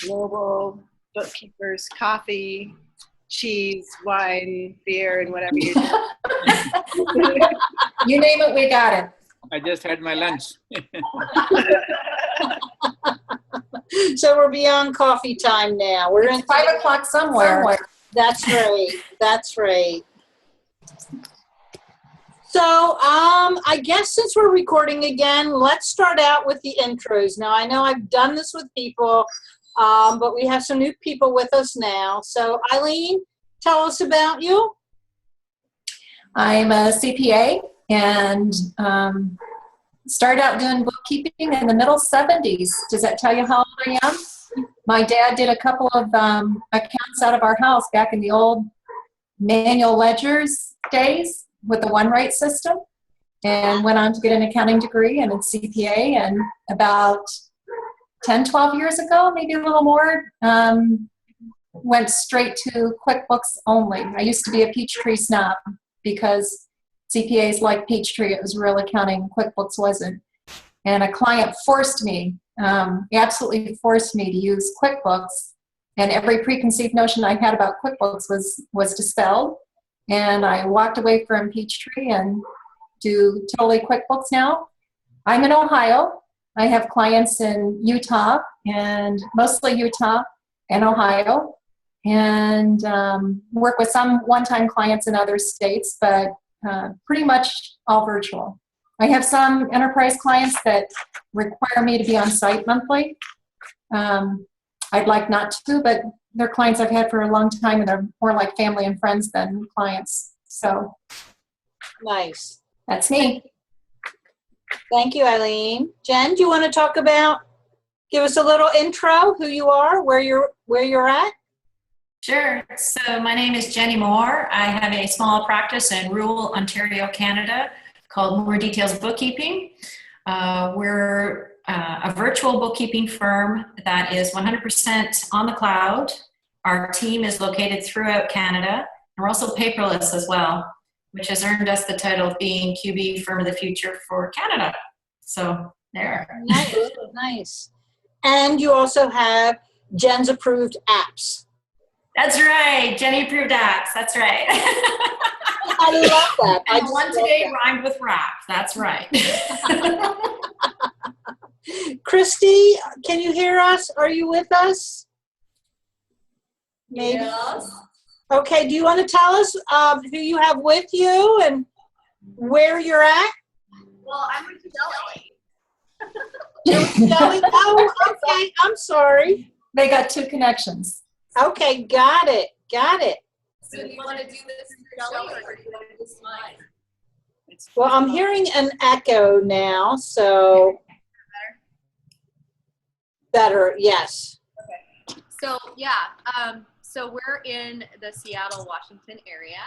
global bookkeepers, coffee, cheese, wine, beer, and whatever you do. You name it, we got it. I just had my lunch. So we're beyond coffee time now. We're in 5 o'clock somewhere. That's right. That's right. So I guess since we're recording again, let's start out with the intros. Now, I know I've done this with people, but we have some new people with us now. So Eileen, tell us about you. I'm a CPA and started out doing bookkeeping in the middle 70s. Does that tell you how old I am? My dad did a couple of accounts out of our house back in the old manual ledgers days with the one-rate system, and went on to get an accounting degree and a CPA, and about 10, 12 years ago, maybe a little more, went straight to QuickBooks only. I used to be a Peachtree snob because CPAs like Peachtree, it was real accounting, QuickBooks wasn't. And a client forced me, absolutely forced me to use QuickBooks, and every preconceived notion I had about QuickBooks was dispelled. And I walked away from Peachtree and do totally QuickBooks now. I'm in Ohio. I have clients in Utah, and mostly Utah and Ohio, and work with some one-time clients in other states, but pretty much all virtual. I have some enterprise clients that require me to be on site monthly. I'd like not to, but they're clients I've had for a long time, and they're more like family and friends than clients. So Nice. that's me. Thank you, Eileen. Jen, do you want to give us a little intro, who you are, where you're at? Sure. So my name is Jenny Moore. I have a small practice in rural Ontario, Canada, called More Details Bookkeeping. We're a virtual bookkeeping firm that is 100% on the cloud. Our team is located throughout Canada, and we're also paperless as well, which has earned us the title of being QB Firm of the Future for Canada. So there. Nice, nice. And you also have Jen's approved apps. That's right. Jenny approved apps. That's right. I love that. And the one today rhymed with rap. That's right. Christy, can you hear us? Are you with us? Maybe. Yes. Okay, do you want to tell us who you have with you and where you're at? Well, I'm with Shelly. Shelly? Oh, okay, I'm sorry. They got two connections. Okay, got it, got it. So do you want to do this in Shelly or do you want to do this mine? Well, I'm hearing an echo now, so. Better, yes. Okay. So, yeah, so we're in the Seattle, Washington area,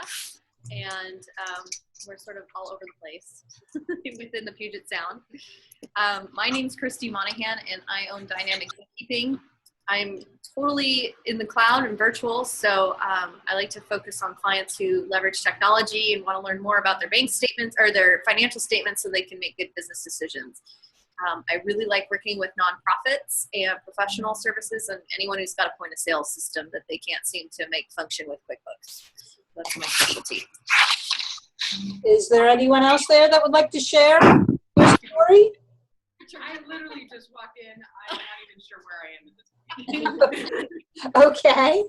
and we're sort of all over the place within the Puget Sound. My name's Christy Monahan, and I own Dynamic Bookkeeping. I'm totally in the cloud and virtual, so I like to focus on clients who leverage technology and want to learn more about their bank statements or their financial statements so they can make good business decisions. I really like working with nonprofits and professional services and anyone who's got a point of sale system that they can't seem to make function with QuickBooks. That's my specialty. Is there anyone else there that would like to share your story? I literally just walked in. I'm not even sure where I am at this point. Okay.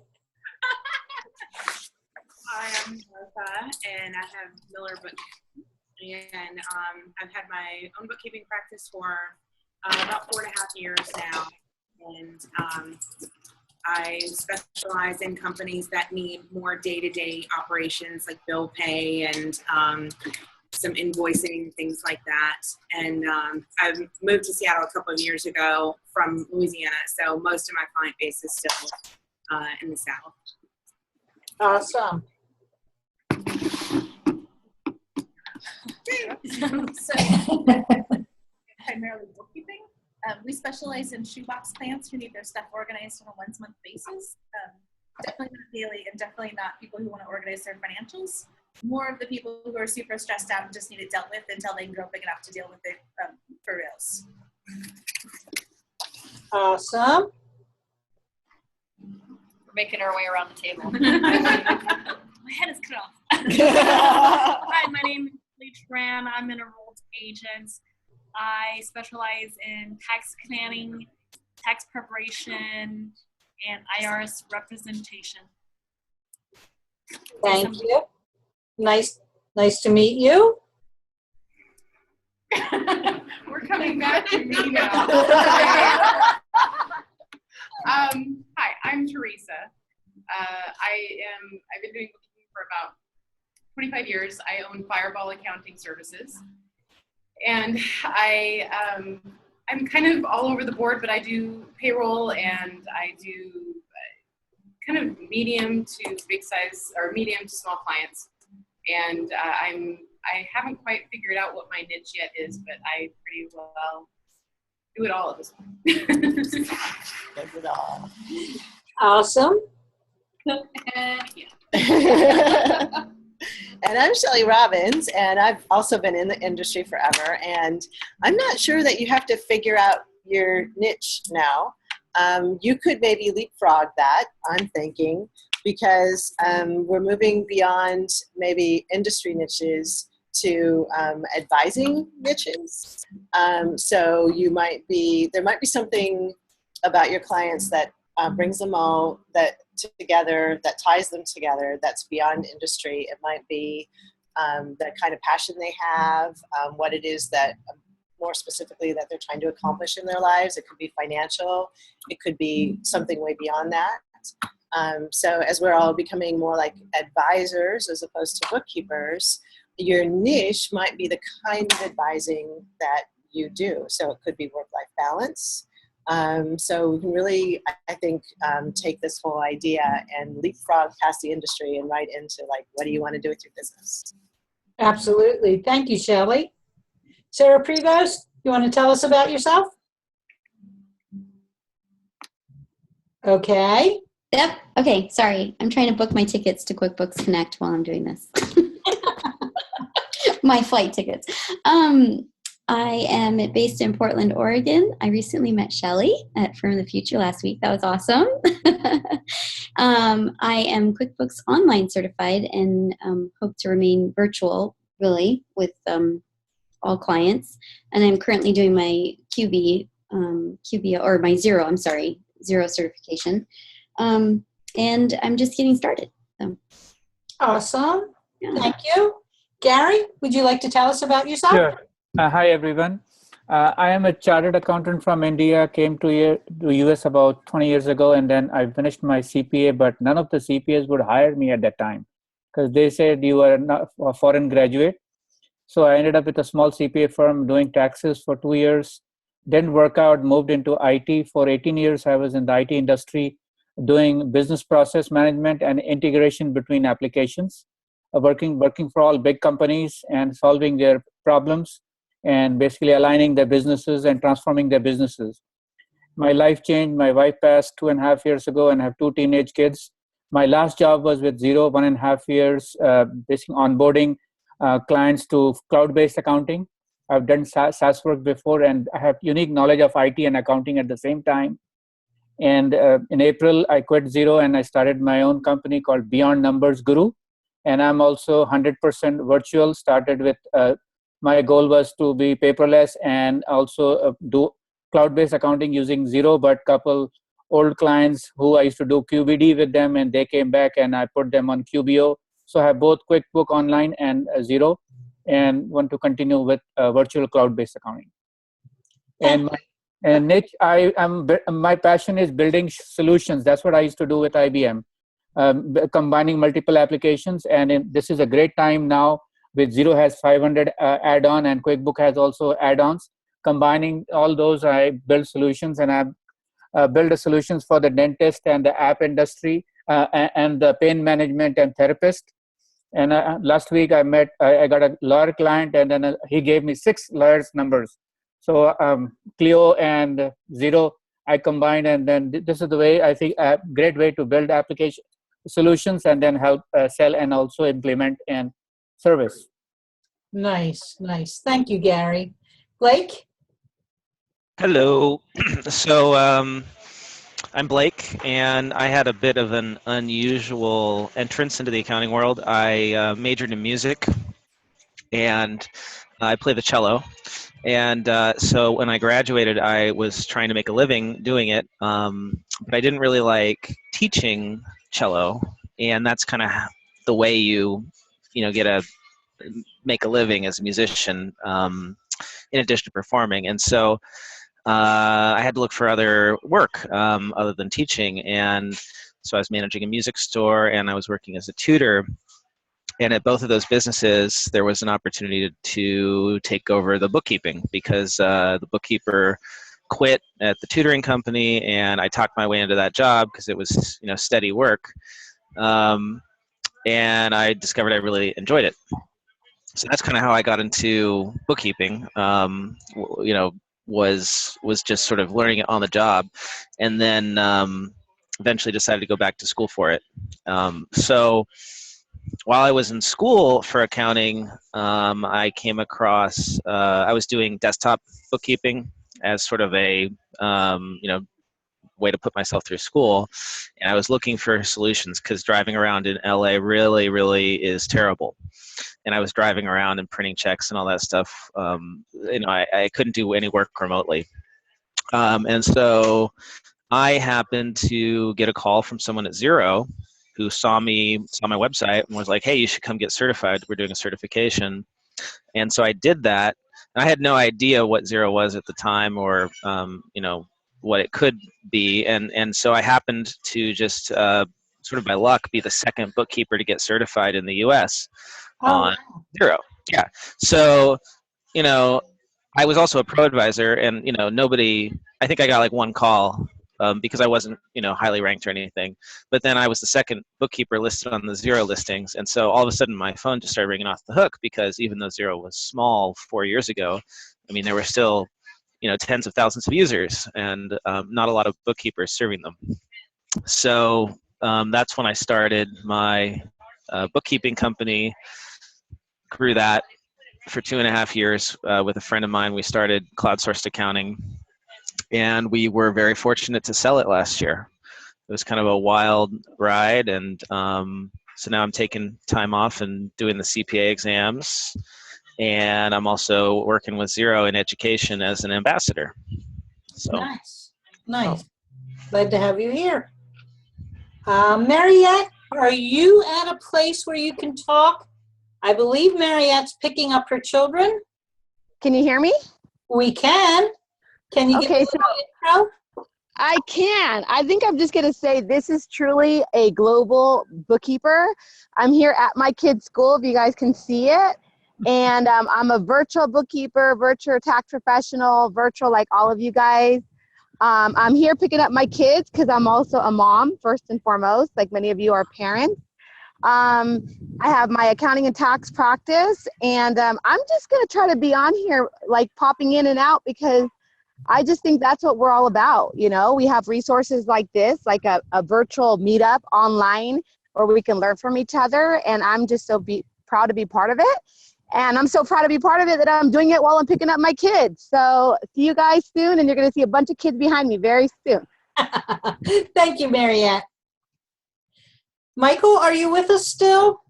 I am Martha, and I have Miller Bookkeeping. And I've had my own bookkeeping practice for about 4.5 years now. And I specialize in companies that need more day-to-day operations like bill pay and some invoicing, things like that. And I've moved to Seattle a couple of years ago from Louisiana, so most of my client base is still in the South. Awesome. So, primarily bookkeeping. We specialize in shoebox clients who need their stuff organized on a once-a-month basis. Definitely not daily, and definitely not people who want to organize their financials. More of the people who are super stressed out and just need it dealt with until they can grow big enough to deal with it for reals. Awesome. making our way around the table. My head is cut off. Hi, my name is Lee Tran. I'm an enrolled agent. I specialize in tax planning, tax preparation, and IRS representation. Thank you. Nice to meet you. We're coming back to me now. Hi, I'm Teresa. I've been doing bookkeeping for about 25 years. I own Fireball Accounting Services. And I'm kind of all over the board, but I do payroll and I do kind of medium to big size or medium to small clients. And I haven't quite figured out what my niche yet is, but I pretty well do it all at this point. Does it all. Awesome. And I'm Shelley Robbins, and I've also been in the industry forever, and I'm not sure that you have to figure out your niche now. You could maybe leapfrog that, I'm thinking, because we're moving beyond maybe industry niches to advising niches. So there might be something about your clients that brings them all together, that ties them together, that's beyond industry. It might be the kind of passion they have, what it is that more specifically that they're trying to accomplish in their lives. It could be financial. It could be something way beyond that. So as we're all becoming more like advisors as opposed to bookkeepers, your niche might be the kind of advising that you do. So it could be work-life balance. So we can really, I think, take this whole idea and leapfrog past the industry and right into like, what do you want to do with your business? Absolutely. Thank you, Shelley. Sarah Prevost, you want to tell us about yourself? Okay. Yep. Okay. Sorry. I'm trying to book my tickets to QuickBooks Connect while I'm doing this. My flight tickets. I am based in Portland, Oregon. I recently met Shelley at Firm of the Future last week. That was awesome. I am QuickBooks Online certified and hope to remain virtual, really, with all clients. And I'm currently doing my QB, or my Zero certification. And I'm just getting started. So. Awesome. Yeah. Thank you. Gary, would you like to tell us about yourself? Sure. Hi, everyone. I am a chartered accountant from India, came to US about 20 years ago, and then I finished my CPA, but none of the CPAs would hire me at that time because they said you are not a foreign graduate. So I ended up with a small CPA firm doing taxes for 2 years. Didn't work out, moved into IT. For 18 years, I was in the IT industry doing business process management and integration between applications, working for all big companies and solving their problems and basically aligning their businesses and transforming their businesses. My life changed. My wife passed 2.5 years ago and I have 2 teenage kids. My last job was with Xero, 1.5 years, basically onboarding clients to cloud-based accounting. I've done SaaS work before and I have unique knowledge of IT and accounting at the same time. And in April, I quit Xero and I started my own company called Beyond Numbers Guru. And I'm also 100% virtual, started with my goal was to be paperless and also do cloud-based accounting using Xero, but couple old clients who I used to do QBD with them and they came back and I put them on QBO. So I have both QuickBook Online and Xero and want to continue with virtual cloud-based accounting. And my niche, my passion is building solutions. That's what I used to do with IBM, combining multiple applications. And this is a great time now. With Xero has 500 add-on and QuickBook has also add-ons. Combining all those, I build solutions and I build solutions for the dentist and the app industry and the pain management and therapist. And last week I got a lawyer client and then he gave me 6 lawyers numbers. So Clio and Xero I combined, and then this is the way I think a great way to build application solutions and then help sell and also implement and service. Nice, nice. Thank you, Gary. Blake? Hello. So I'm Blake. and I had a bit of an unusual entrance into the accounting world. I majored in music, and I play the cello. And so when I graduated, I was trying to make a living doing it, but I didn't really like teaching cello, and that's kind of the way you get a make a living as a musician, in addition to performing. And so I had to look for other work other than teaching. And so I was managing a music store, and I was working as a tutor. And at both of those businesses, there was an opportunity to take over the bookkeeping, because the bookkeeper quit at the tutoring company, and I talked my way into that job because it was steady work. And I discovered I really enjoyed it. So that's kind of how I got into bookkeeping. Was just sort of learning it on the job, and then eventually decided to go back to school for it. So while I was in school for accounting, I came across, I was doing desktop bookkeeping as sort of a way to put myself through school, and I was looking for solutions because driving around in LA really, really is terrible. And I was driving around and printing checks and all that stuff. I couldn't do any work remotely. And so I happened to get a call from someone at Xero who saw my website and was like, hey, you should come get certified. We're doing a certification. And so I did that. And I had no idea what Xero was at the time, or, what it could be. And so I happened to just sort of by luck be the second bookkeeper to get certified in the US on Xero. Yeah. So, I was also a pro advisor, and, I think I got like one call because I wasn't, highly ranked or anything. But then I was the second bookkeeper listed on the Xero listings. And so all of a sudden my phone just started ringing off the hook, because even though Xero was small 4 years ago, there were still, tens of thousands of users, and not a lot of bookkeepers serving them. So that's when I started my bookkeeping company, grew that for 2.5 years with a friend of mine. We started Cloud-Sourced Accounting, and we were very fortunate to sell it last year. It was kind of a wild ride, and so now I'm taking time off and doing the CPA exams, and I'm also working with Xero in education as an ambassador. So Nice. Glad to have you here. Mariette, are you at a place where you can talk? I believe Mariette's picking up her children. Can you hear me? We can. Can you give us an intro? I can. I think I'm just going to say this is truly a global bookkeeper. I'm here at my kid's school, if you guys can see it. And I'm a virtual bookkeeper, virtual tax professional, virtual like all of you guys. I'm here picking up my kids because I'm also a mom, first and foremost, like many of you are parents. I have my accounting and tax practice, and I'm just going to try to be on here, like popping in and out, because I just think that's what we're all about. We have resources like this, like a virtual meetup online where we can learn from each other, and I'm just so proud to be part of it. And I'm so proud to be part of it that I'm doing it while I'm picking up my kids. So see you guys soon, and you're going to see a bunch of kids behind me very soon. Thank you, Mariette. Michael, are you with us still?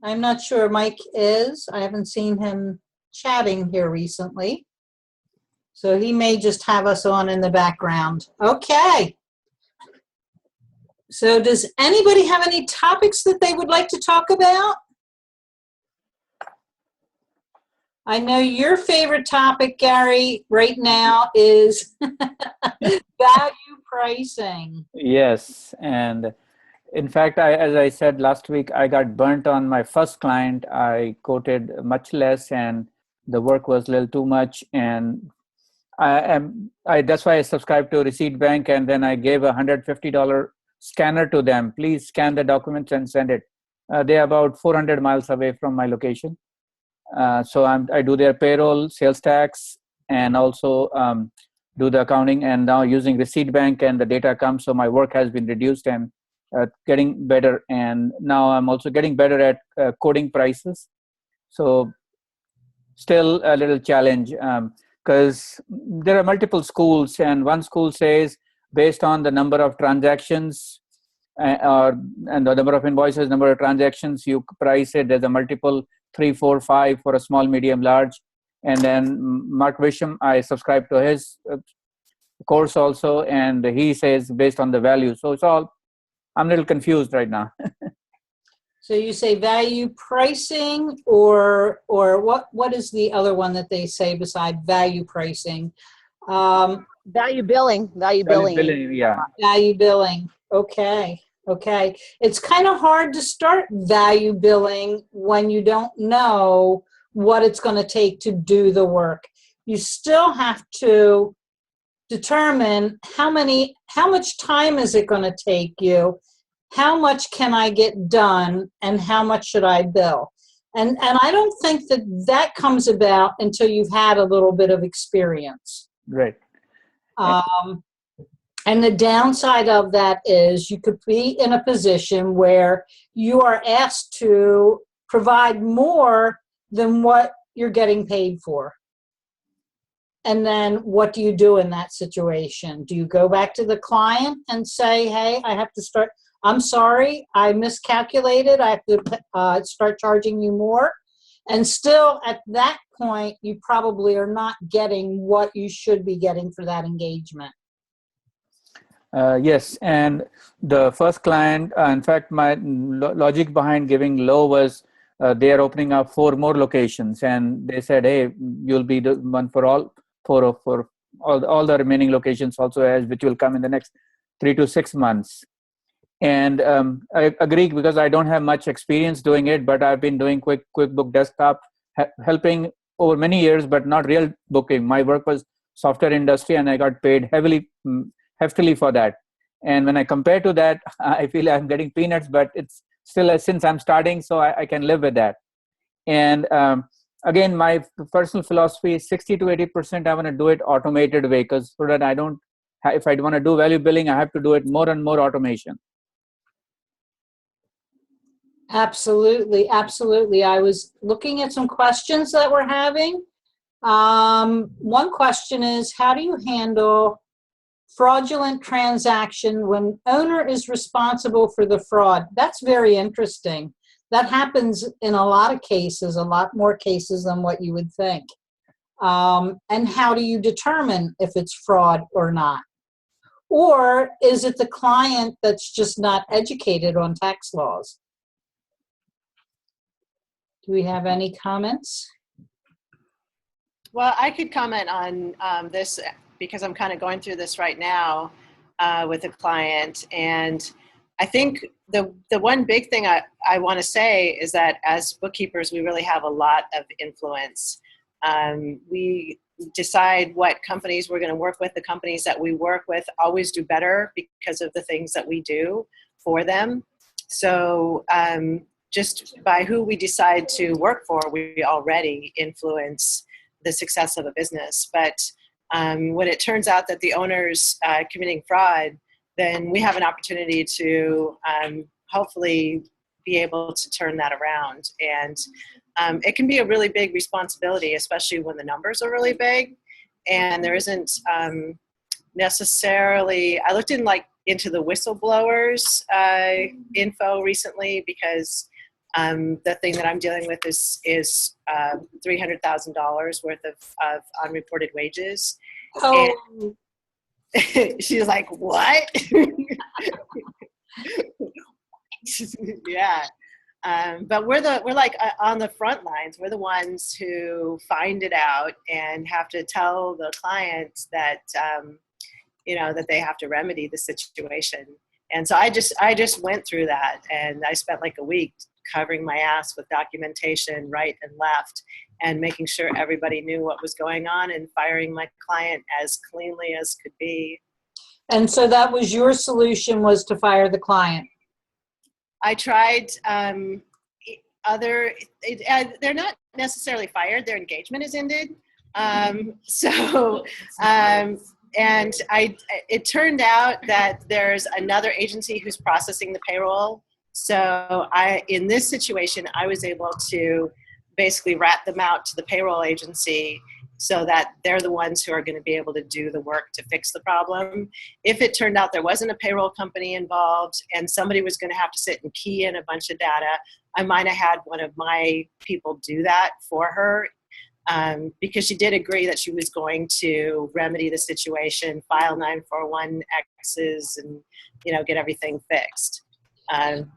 I'm not sure Mike is. I haven't seen him chatting here recently. So he may just have us on in the background. Okay. So does anybody have any topics that they would like to talk about? I know your favorite topic, Gary, right now is value pricing. Yes, and in fact, as I said last week, I got burnt on my first client. I quoted much less, and the work was a little too much, and that's why I subscribed to Receipt Bank, and then I gave a $150 scanner to them. Please scan the documents and send it. They're about 400 miles away from my location. So I do their payroll, sales tax, and also do the accounting. And now using Receipt Bank, and the data comes, so my work has been reduced and getting better. And now I'm also getting better at coding prices. So still a little challenge because there are multiple schools, and one school says based on the number of transactions and the number of invoices, number of transactions, you price it. There's a multiple 3, 4, 5 for a small, medium, large. And then Mark Bisham, I subscribe to his course also, and he says based on the value. So it's all, I'm a little confused right now. So you say value pricing, or what is the other one that they say beside value pricing? Value billing. Yeah. Value billing. Okay. It's kind of hard to start value billing when you don't know what it's going to take to do the work. You still have to determine how much time is it going to take you, how much can I get done, and how much should I bill. And I don't think that comes about until you've had a little bit of experience. Right. And the downside of that is you could be in a position where you are asked to provide more than what you're getting paid for. And then what do you do in that situation? Do you go back to the client and say, hey, I have to start, I'm sorry, I miscalculated, I have to start charging you more? And still at that point, you probably are not getting what you should be getting for that engagement. Yes, and the first client, in fact, my logic behind giving low was they are opening up 4 more locations, and they said, hey, you'll be the one for all all the remaining locations also, which will come in the next 3 to 6 months. And I agree, because I don't have much experience doing it, but I've been doing QuickBook Desktop, helping over many years, but not real booking. My work was software industry, and I got paid heftily for that. And when I compare to that, I feel I'm getting peanuts, but it's still, since I'm starting, so I can live with that. And again, my personal philosophy is 60 to 80%, I want to do it automated way, because so that I don't, if I want to do value billing, I have to do it more and more automation. Absolutely. I was looking at some questions that we're having. One question is, how do you handle fraudulent transaction when owner is responsible for the fraud? That's very interesting. That happens in a lot of cases, a lot more cases than what you would think. And how do you determine if it's fraud or not? Or is it the client that's just not educated on tax laws? Do we have any comments? Well, I could comment on this because I'm kind of going through this right now with a client. And I think the one big thing I want to say is that as bookkeepers, we really have a lot of influence. We decide what companies we're going to work with. The companies that we work with always do better because of the things that we do for them. So just by who we decide to work for, we already influence the success of a business. But when it turns out that the owner's committing fraud, then we have an opportunity to hopefully be able to turn that around. And it can be a really big responsibility, especially when the numbers are really big. And there isn't necessarily, I looked into the whistleblowers info recently, because the thing that I'm dealing with is $300,000 worth of unreported wages. Oh. And she's like, what? Yeah. But we're like on the front lines. We're the ones who find it out and have to tell the clients that, that they have to remedy the situation. And so I just went through that, and I spent like a week covering my ass with documentation right and left, and making sure everybody knew what was going on, and firing my client as cleanly as could be. And so that was your solution, was to fire the client? I tried they're not necessarily fired, their engagement is ended. And it turned out that there's another agency who's processing the payroll. So in this situation, I was able to basically rat them out to the payroll agency so that they're the ones who are going to be able to do the work to fix the problem. If it turned out there wasn't a payroll company involved and somebody was going to have to sit and key in a bunch of data, I might have had one of my people do that for her, because she did agree that she was going to remedy the situation, file 941 X's, and get everything fixed.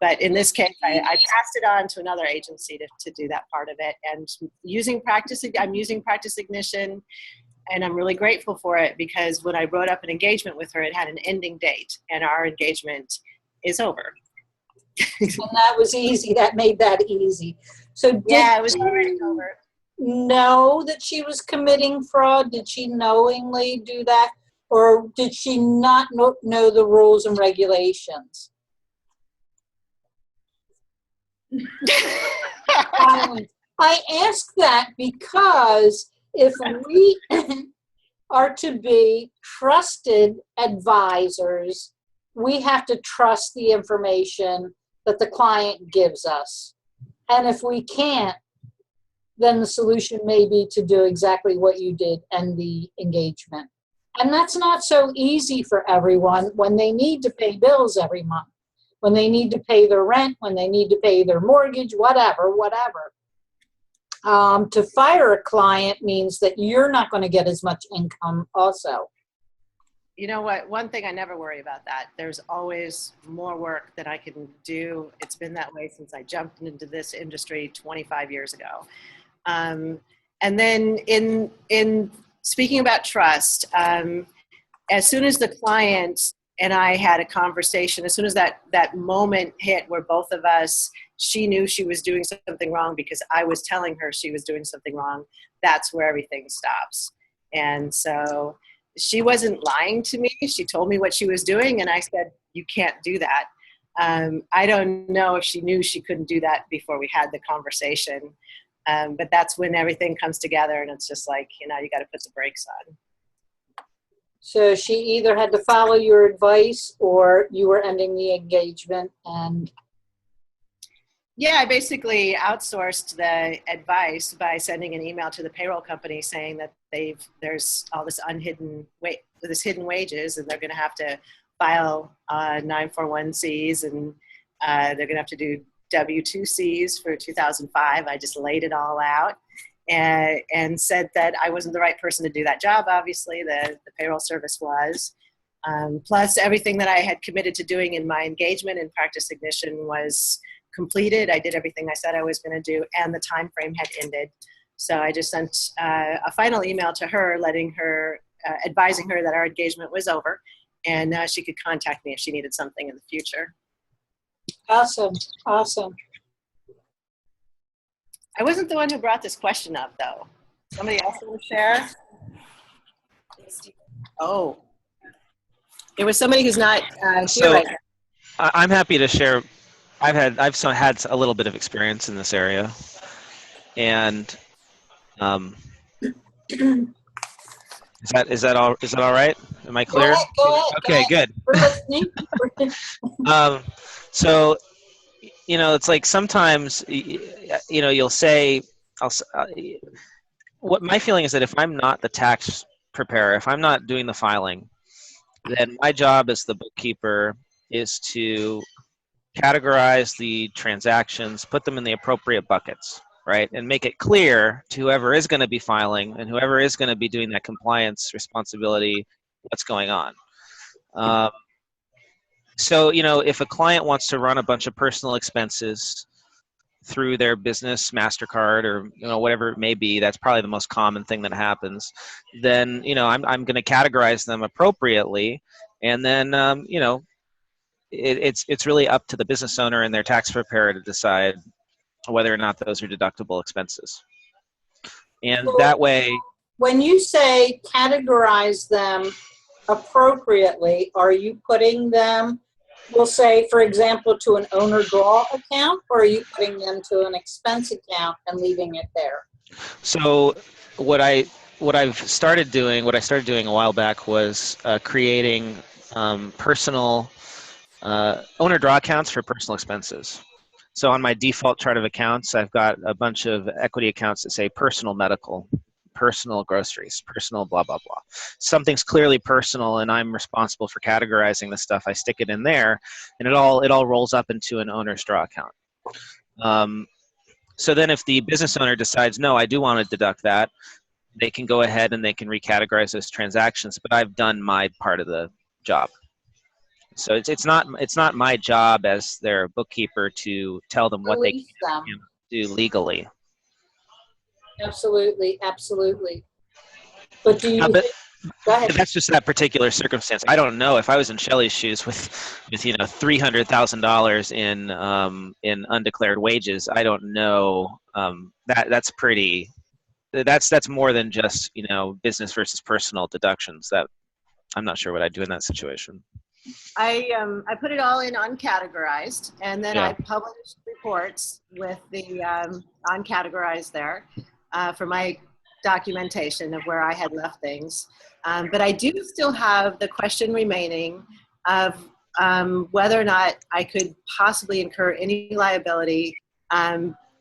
But in this case, I passed it on to another agency to do that part of it. And I'm using Practice Ignition, and I'm really grateful for it, because when I wrote up an engagement with her, it had an ending date, and our engagement is over. And that was easy. That made that easy. So yeah, it was already over. Know that she was committing fraud? Did she knowingly do that? Or did she not know the rules and regulations? I ask that because if we are to be trusted advisors, we have to trust the information that the client gives us. And if we can't, then the solution may be to do exactly what you did, end the engagement. And that's not so easy for everyone when they need to pay bills every month, when they need to pay their rent, when they need to pay their mortgage, whatever. To fire a client means that you're not going to get as much income also. You know what? One thing I never worry about that. There's always more work that I can do. It's been that way since I jumped into this industry 25 years ago. And then in speaking about trust, as soon as the client and I had a conversation, as soon as that moment hit where both of us, she knew she was doing something wrong because I was telling her she was doing something wrong, that's where everything stops. And so she wasn't lying to me. She told me what she was doing, and I said, you can't do that. I don't know if she knew she couldn't do that before we had the conversation. But that's when everything comes together, and it's just like, you got to put the brakes on. So she either had to follow your advice or you were ending the engagement. And yeah, I basically outsourced the advice by sending an email to the payroll company saying that there's all this hidden wages, and they're going to have to file 941Cs, and they're going to have to do W-2Cs for 2005. I just laid it all out and said that I wasn't the right person to do that job. Obviously, the payroll service was. Plus, everything that I had committed to doing in my engagement in Practice Ignition was completed. I did everything I said I was going to do, and the time frame had ended. So I just sent a final email to her, advising her that our engagement was over, and she could contact me if she needed something in the future. Awesome. I wasn't the one who brought this question up, though. Somebody else want to share? Oh. It was somebody who's not here right now. I'm happy to share. I've had a little bit of experience in this area, and is that all right? Am I clear? Go ahead. Okay, good. We're listening. So, it's like sometimes, you'll say, what my feeling is that if I'm not the tax preparer, if I'm not doing the filing, then my job as the bookkeeper is to categorize the transactions, put them in the appropriate buckets, right? And make it clear to whoever is going to be filing and whoever is going to be doing that compliance responsibility what's going on. So, if a client wants to run a bunch of personal expenses through their business MasterCard or, whatever it may be, that's probably the most common thing that happens, then, I'm going to categorize them appropriately. And then, it's really up to the business owner and their tax preparer to decide whether or not those are deductible expenses. And that way... When you say categorize them appropriately, are you putting them, we'll say, for example, to an owner draw account, or are you putting them to an expense account and leaving it there? So what I started doing a while back was creating personal owner draw accounts for personal expenses. So on my default chart of accounts, I've got a bunch of equity accounts that say personal medical, personal groceries, personal blah, blah, blah. Something's clearly personal and I'm responsible for categorizing the stuff. I stick it in there and it all rolls up into an owner's draw account. So then if the business owner decides, no, I do want to deduct that, they can go ahead and they can recategorize those transactions, but I've done my part of the job. So it's not my job as their bookkeeper to tell them what they can do legally. Absolutely, absolutely. But do you? Go ahead. But that's just that particular circumstance. I don't know if I was in Shelley's shoes with $300,000 in undeclared wages. I don't know. That's pretty. That's more than just business versus personal deductions. That I'm not sure what I'd do in that situation. I put it all in uncategorized, and then Yeah. I published reports with the uncategorized there for my documentation of where I had left things. But I do still have the question remaining of whether or not I could possibly incur any liability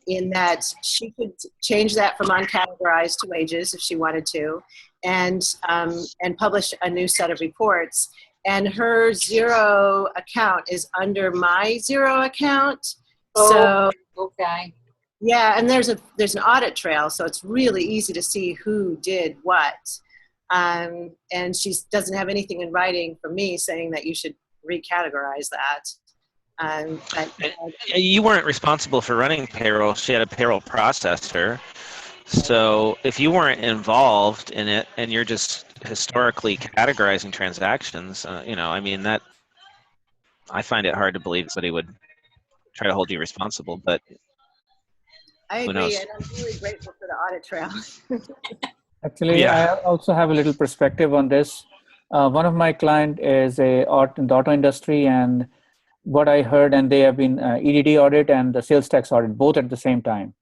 in that she could change that from uncategorized to wages if she wanted to, and publish a new set of reports. And her zero account is under my zero account. Oh, okay. Yeah, and there's an audit trail, so it's really easy to see who did what. And she doesn't have anything in writing from me saying that you should recategorize that. You weren't responsible for running payroll. She had a payroll processor. So if you weren't involved in it and you're just historically categorizing transactions, that I find it hard to believe somebody would try to hold you responsible, but I who agree, knows? and I'm really grateful for the audit trail. Actually, Yeah. I also have a little perspective on this. One of my client is in the auto industry, and what I heard, and they have been EDD audit and the sales tax audit both at the same time.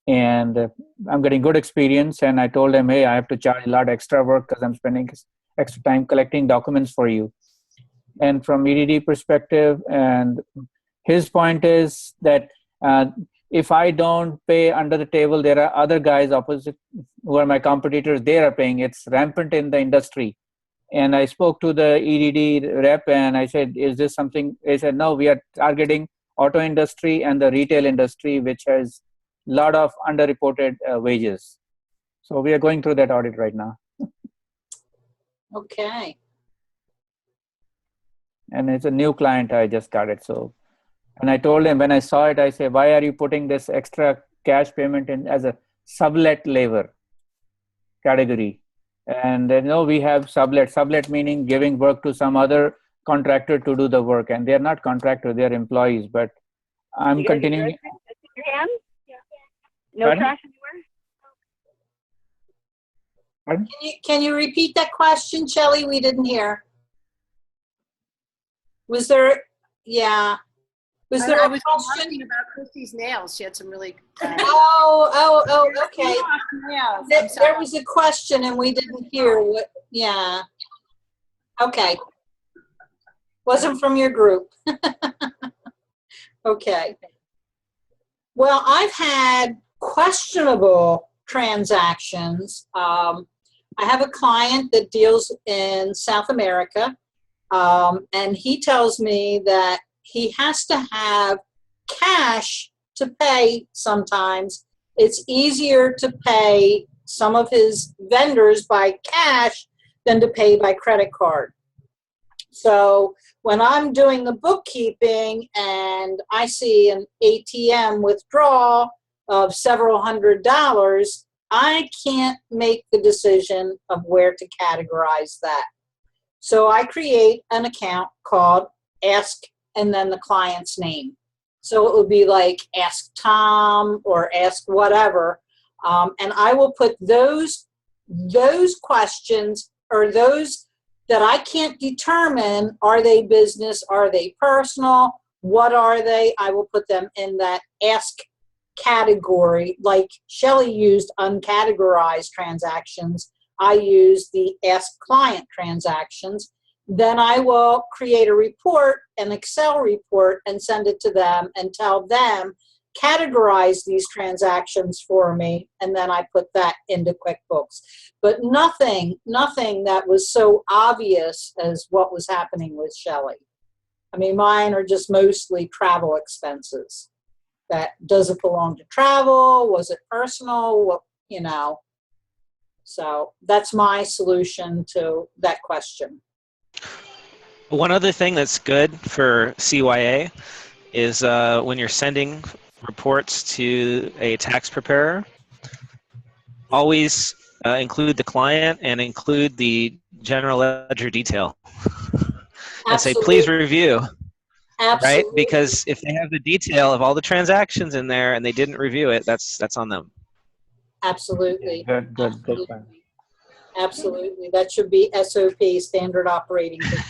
And I'm getting good experience, and I told them, hey, I have to charge a lot extra work because I'm spending extra time collecting documents for you. And from EDD perspective, and his point is that if I don't pay under the table, there are other guys opposite who are my competitors, they are paying. It's rampant in the industry. And I spoke to the EDD rep and I said, is this something? They said, no, we are targeting auto industry and the retail industry, which has a lot of underreported wages. So we are going through that audit right now. Okay. And it's a new client I just got it. So, and I told him when I saw it, I said, why are you putting this extra cash payment in as a sublet labor category? And we have sublet meaning giving work to some other contractor to do the work. And they're not contractor, they're employees. But I'm continuing. Your hand? No Pardon? trash anywhere? Pardon? Can you repeat that question, Shelley? We didn't hear. Was there, yeah. Was there I a was question? talking about Christy's nails. She had some really. Okay. Nails. There was a question and we didn't hear what, yeah. Okay. Wasn't from your group. Okay. Well, I've had questionable transactions. I have a client that deals in South America, and he tells me that he has to have cash to pay sometimes. It's easier to pay some of his vendors by cash than to pay by credit card. So when I'm doing the bookkeeping and I see an ATM withdrawal of several $100s, I can't make the decision of where to categorize that. So I create an account called Ask and then the client's name. So it would be like Ask Tom or Ask whatever. And I will put those questions or those that I can't determine, are they business, are they personal, what are they? I will put them in that Ask category. Like Shelley used uncategorized transactions, I use the Ask Client transactions. Then I will create a report, an Excel report, and send it to them and tell them, categorize these transactions for me, and then I put that into QuickBooks. But nothing that was so obvious as what was happening with Shelley. I mean, mine are just mostly travel expenses. That, does it belong to travel? Was it personal? What, you know? So that's my solution to that question. One other thing that's good for CYA is when you're sending reports to a tax preparer, always include the client and include the general ledger detail. And say, please review. Absolutely. Right? Because if they have the detail of all the transactions in there and they didn't review it, that's on them. Absolutely. Good. Absolutely. Absolutely. That should be SOP, standard operating procedure.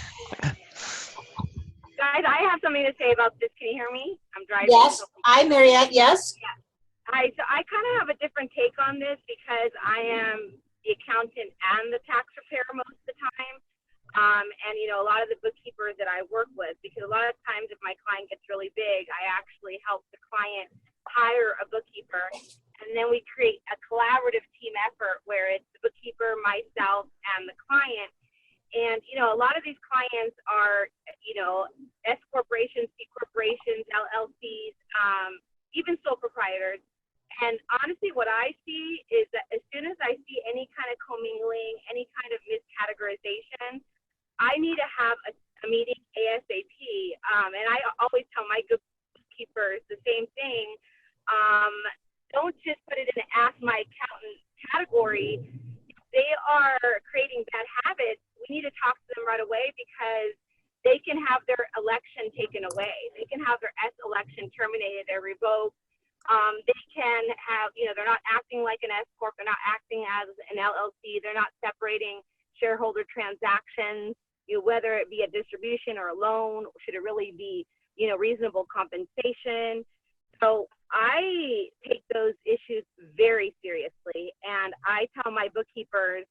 Guys, I have something to say about this. Can you hear me? I'm driving. Yes. Hi, Mariette. Yes. Yeah. Hi. So I kind of have a different take on this because I am the accountant and the tax preparer most of the time. And, you know, a lot of the bookkeepers that I work with, because a lot of times if my client gets really big, I actually help the client hire a bookkeeper. And then we create a collaborative team effort where it's the bookkeeper, myself, and the client. And, you know, a lot of these clients are, you know, S corporations, C corporations, LLCs, even sole proprietors. And honestly, what I see is that as soon as I see any kind of commingling, any kind of miscategorization, I need to have a meeting ASAP. And I always tell my good bookkeepers the same thing. Don't just put it in the ask my accountant category. If they are creating bad habits, we need to talk to them right away because they can have their election taken away. They can have their S election terminated or revoked. They can have, you know, they're not acting like an S Corp. They're not acting as an LLC. They're not separating shareholder transactions, you know, whether it be a distribution or a loan. Should it really be, you know, reasonable compensation? So I take those issues very seriously, and I tell my bookkeepers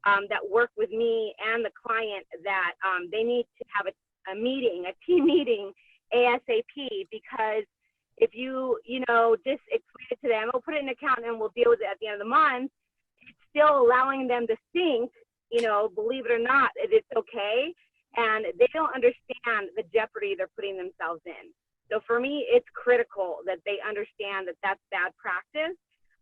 that work with me and the client that they need to have a meeting, a team meeting ASAP, because if you know, just explain it to them, we'll put it in an account and we'll deal with it at the end of the month, it's still allowing them to think, you know, believe it or not, it's okay. And they don't understand the jeopardy they're putting themselves in. So for me, it's critical that they understand that that's bad practice.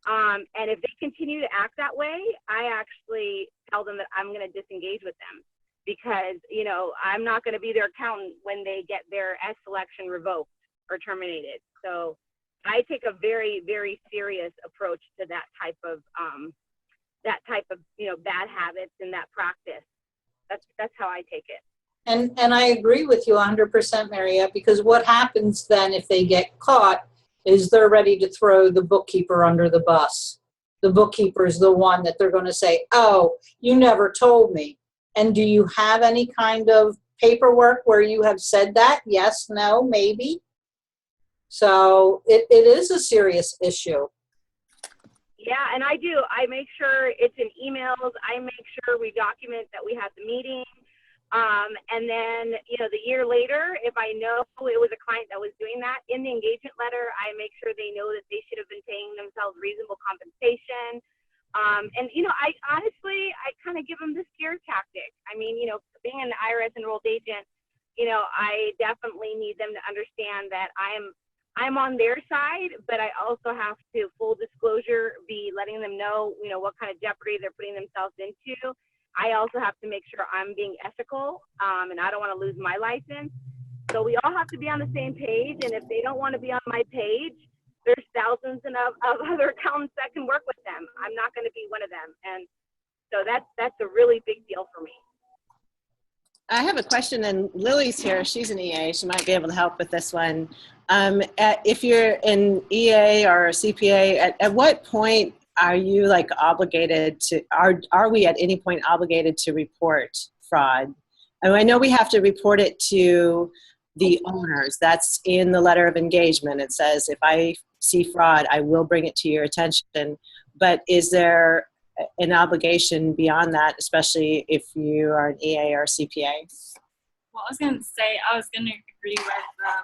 And if they continue to act that way, I actually tell them that I'm going to disengage with them because, you know, I'm not going to be their accountant when they get their S selection revoked or terminated. So I take a very, very serious approach to that type of, you know, bad habits and that practice. That's how I take it. And I agree with you 100%, Mariette, because what happens then if they get caught is they're ready to throw the bookkeeper under the bus. The bookkeeper is the one that they're going to say, oh, you never told me. And do you have any kind of paperwork where you have said that? Yes, no, maybe. So it is a serious issue. Yeah, and I do. I make sure it's in emails. I make sure we document that we had the meeting. And then, you know, the year later, if I know it was a client that was doing that, in the engagement letter, I make sure they know that they should have been paying themselves reasonable compensation. And, you know, I honestly kind of give them the scare tactic. I mean, you know, being an IRS enrolled agent, you know, I definitely need them to understand that I'm on their side, but I also have to, full disclosure, be letting them know, you know, what kind of jeopardy they're putting themselves into. I also have to make sure I'm being ethical, and I don't want to lose my license. So we all have to be on the same page, and if they don't want to be on my page, there's thousands of other accountants that can work with them. I'm not going to be one of them. And so that's a really big deal for me. I have a question, and Lily's here. She's an EA. She might be able to help with this one. If you're an EA or a CPA, at what point are you like obligated to, are we at any point obligated to report fraud? And I know we have to report it to the owners. That's in the letter of engagement. It says, if I see fraud, I will bring it to your attention. But is there an obligation beyond that, especially if you are an EA or a CPA? Well, I was going to say, I was going to agree with, I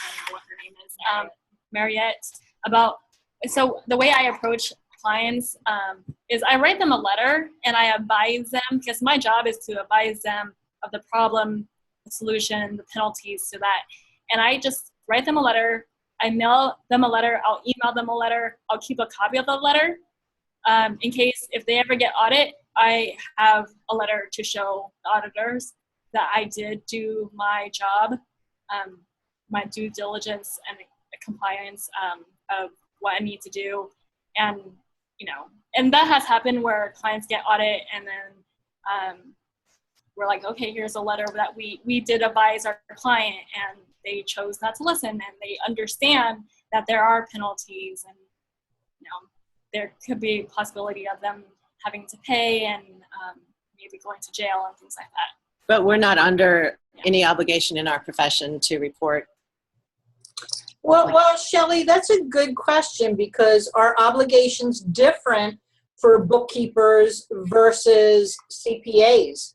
don't know what her name is, Marriott, about, so the way I approach clients is I write them a letter and I advise them, because my job is to advise them of the problem, the solution, the penalties to that. And I just write them a letter. I mail them a letter. I'll email them a letter. I'll keep a copy of the letter in case if they ever get audit, I have a letter to show the auditors that I did do my job, my due diligence and compliance of what I need to do. And, you know, and that has happened where clients get audit and then we're like, okay, here's a letter that we did advise our client and they chose not to listen, and they understand that there are penalties and, you know, there could be a possibility of them having to pay and maybe going to jail and things like that. But we're not under any obligation in our profession to report. Well, Shelley, that's a good question, because are obligations different for bookkeepers versus CPAs?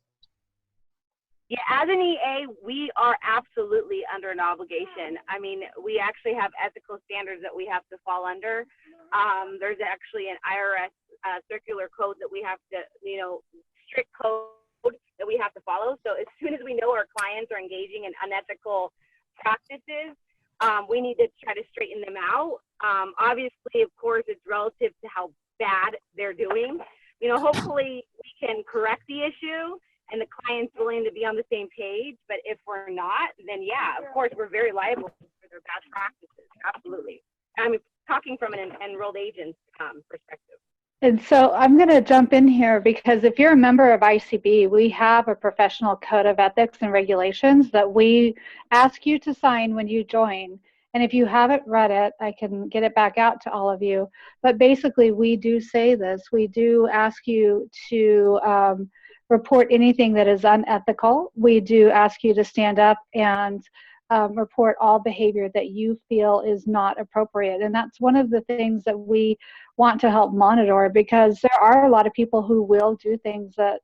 Yeah, as an EA, we are absolutely under an obligation. I mean, we actually have ethical standards that we have to fall under. There's actually an IRS circular code that we have to, you know, strict code that we have to follow. So as soon as we know our clients are engaging in unethical practices, we need to try to straighten them out. Obviously, of course, it's relative to how bad they're doing. You know, hopefully we can correct the issue and the client's willing to be on the same page. But if we're not, then yeah, of course, we're very liable for their bad practices. Absolutely. I'm talking from an enrolled agent's perspective. And so I'm going to jump in here, because if you're a member of ICB, we have a professional code of ethics and regulations that we ask you to sign when you join. And if you haven't read it, I can get it back out to all of you. But basically, we do say this. We do ask you to report anything that is unethical. We do ask you to stand up and report all behavior that you feel is not appropriate. And that's one of the things that we want to help monitor, because there are a lot of people who will do things that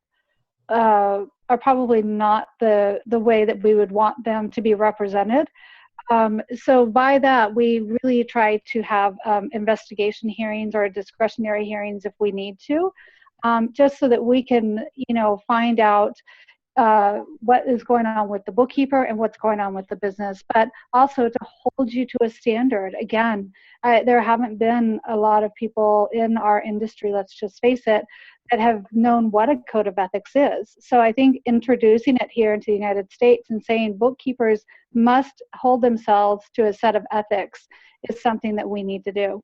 are probably not the way that we would want them to be represented. So by that, we really try to have investigation hearings or discretionary hearings if we need to, just so that we can, you know, find out what is going on with the bookkeeper and what's going on with the business, but also to hold you to a standard. Again, there haven't been a lot of people in our industry, let's just face it, that have known what a code of ethics is. So I think introducing it here into the United States and saying bookkeepers must hold themselves to a set of ethics is something that we need to do.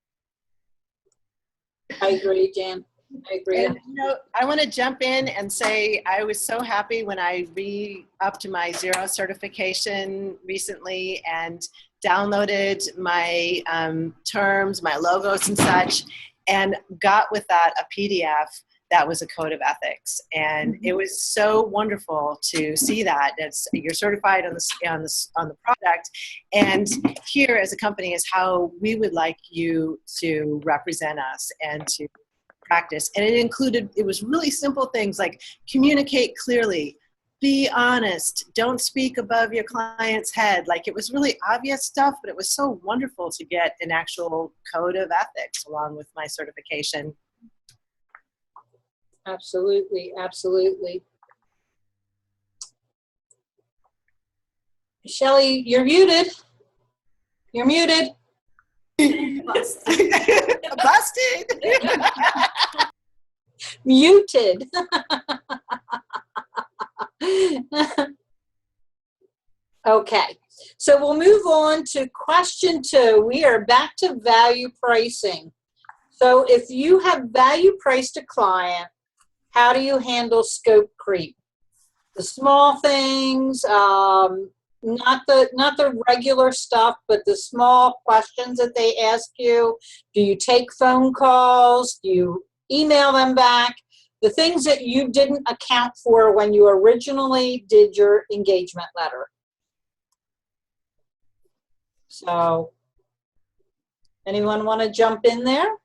I agree, Jan. I agree. And, you know, I want to jump in and say I was so happy when I re-upped my Zero certification recently and downloaded my terms, my logos and such, and got with that a PDF that was a code of ethics. And it was so wonderful to see that you're certified on the product, and here as a company is how we would like you to represent us and to practice. And it was really simple things like communicate clearly, be honest, don't speak above your client's head. Like, it was really obvious stuff, but it was so wonderful to get an actual code of ethics along with my certification. Absolutely, absolutely. Shelley, you're muted. You're muted. Busted. Muted. Okay, so we'll move on to question 2. We are back to value pricing. So if you have value priced a client, how do you handle scope creep? The small things, not the regular stuff, but the small questions that they ask you. Do you take phone calls? Do you email them back? The things that you didn't account for when you originally did your engagement letter. So, anyone want to jump in there?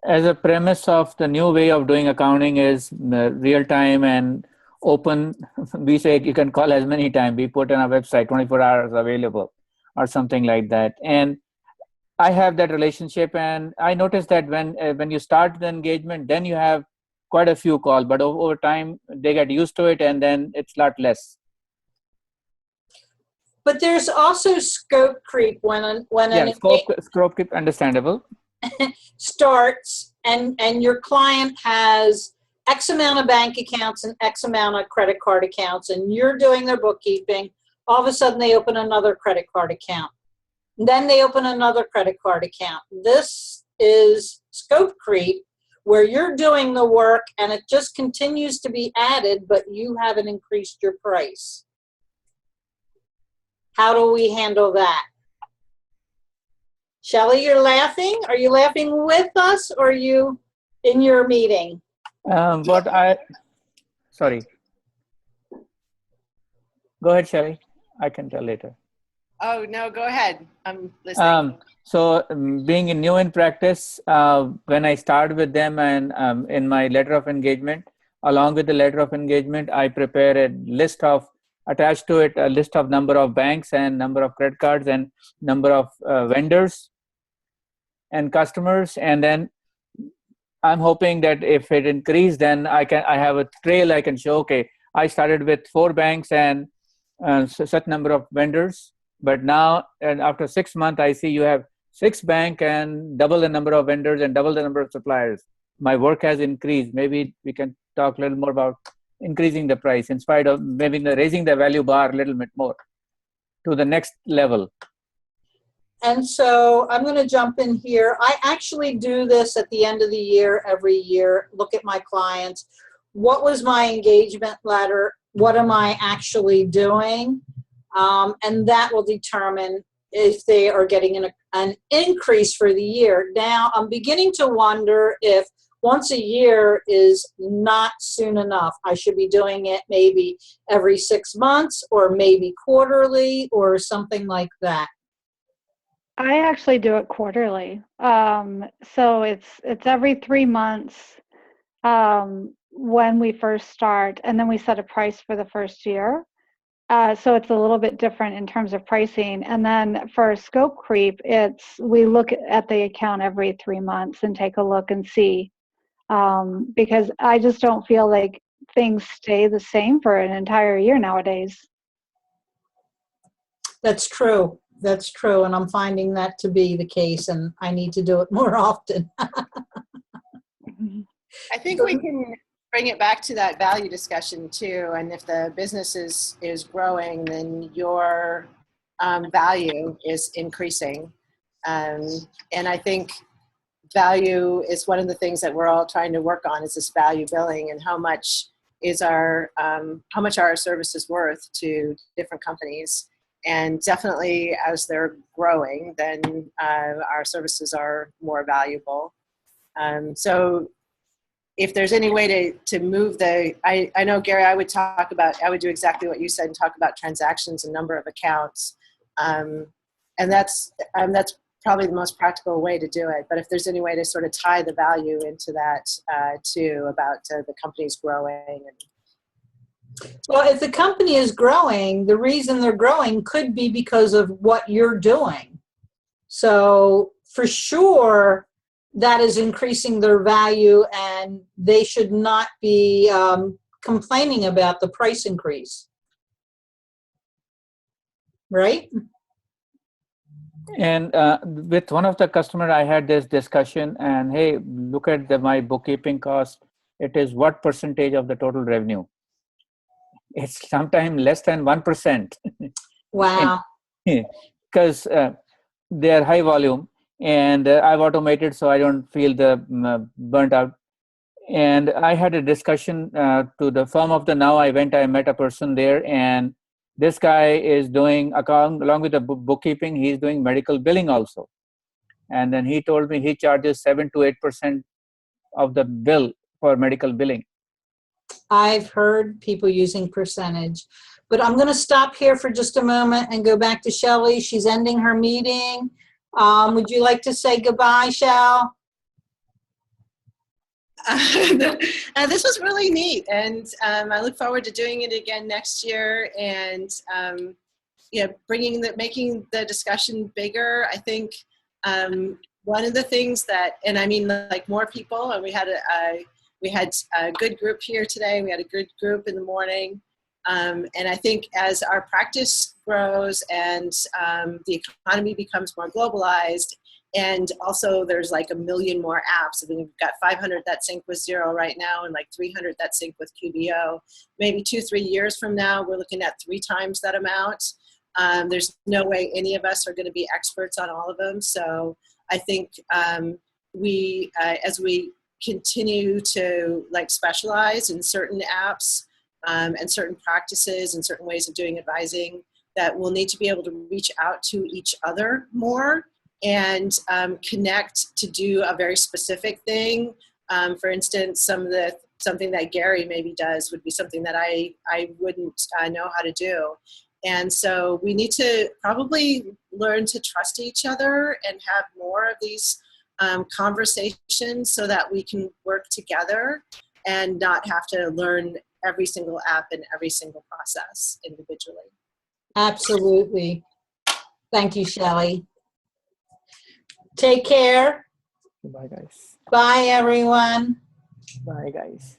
As a premise of the new way of doing accounting is real time and open, we say you can call as many times. We put on our website 24 hours available. or something like that. And I have that relationship, and I noticed that when you start the engagement, then you have quite a few calls, but over time they get used to it, and then it's a lot less. But there's also scope creep when an Scope creep, understandable. starts and your client has X amount of bank accounts and X amount of credit card accounts, and you're doing their bookkeeping. All of a sudden they open another credit card account. Then they open another credit card account. This is scope creep, where you're doing the work and it just continues to be added, but you haven't increased your price. How do we handle that? Shelley, you're laughing. Are you laughing with us, or are you in your meeting? Sorry. Go ahead, Shelley. I can tell later. Oh, no, go ahead. I'm listening. Being new in practice, when I start with them and in my letter of engagement, along with the letter of engagement, I prepare a list of, attached to it, a list of number of banks and number of credit cards and number of vendors and customers. And then I'm hoping that if it increased, then I have a trail I can show, okay, I started with 4 banks and such number of vendors. But now, and after 6 months, I see you have 6 banks and double the number of vendors and double the number of suppliers. My work has increased. Maybe we can talk a little more about increasing the price in spite of maybe raising the value bar a little bit more to the next level. And so I'm going to jump in here. I actually do this at the end of the year, every year, look at my clients. What was my engagement letter? What am I actually doing? And that will determine if they are getting an increase for the year. Now, I'm beginning to wonder if once a year is not soon enough. I should be doing it maybe every 6 months or maybe quarterly or something like that. I actually do it quarterly. So it's every 3 months when we first start, and then we set a price for the first year. So it's a little bit different in terms of pricing. And then for scope creep, we look at the account every 3 months and take a look and see, because I just don't feel like things stay the same for an entire year nowadays. That's true. That's true. And I'm finding that to be the case, and I need to do it more often. I think we can bring it back to that value discussion too. And if the business is growing, then your value is increasing. And I think value is one of the things that we're all trying to work on, is this value billing, and how much are our services worth to different companies. And definitely as they're growing, then our services are more valuable. So if there's any way to move I know, Gary, I would do exactly what you said and talk about transactions and number of accounts. And that's probably the most practical way to do it. But if there's any way to sort of tie the value into that too, about the company's growing. Well, if the company is growing, the reason they're growing could be because of what you're doing. So for sure, that is increasing their value, and they should not be complaining about the price increase. Right? And with one of the customers, I had this discussion, and hey, look at my bookkeeping cost. It is what percentage of the total revenue? It's sometimes less than 1%. Wow. Because they are high volume, and I've automated so I don't feel the burnt out. And I had a discussion to the firm of the now. I met a person there, and this guy is doing along with the bookkeeping, he's doing medical billing also. And then he told me he charges 7 to 8% of the bill for medical billing. I've heard people using percentage, but I'm going to stop here for just a moment and go back to Shelley. She's ending her meeting. Would you like to say goodbye, Shell? This was really neat, and I look forward to doing it again next year. And making the discussion bigger. I think one of the things that, and I mean like more people, and we had a good group here today. We had a good group in the morning. And I think as our practice grows and the economy becomes more globalized, and also there's like 1 million more apps. I mean, we've got 500 that sync with Xero right now and like 300 that sync with QBO. Maybe 2-3 years from now, we're looking at 3 times that amount. There's no way any of us are going to be experts on all of them. So I think as we continue to like specialize in certain apps and certain practices and certain ways of doing advising, that we'll need to be able to reach out to each other more and connect to do a very specific thing. For instance, something that Gary maybe does would be something that I wouldn't know how to do. And so we need to probably learn to trust each other and have more of these conversations so that we can work together and not have to learn every single app and every single process individually. Absolutely. Thank you, Shelley. Take care. Bye, guys. Bye, everyone. Bye, guys.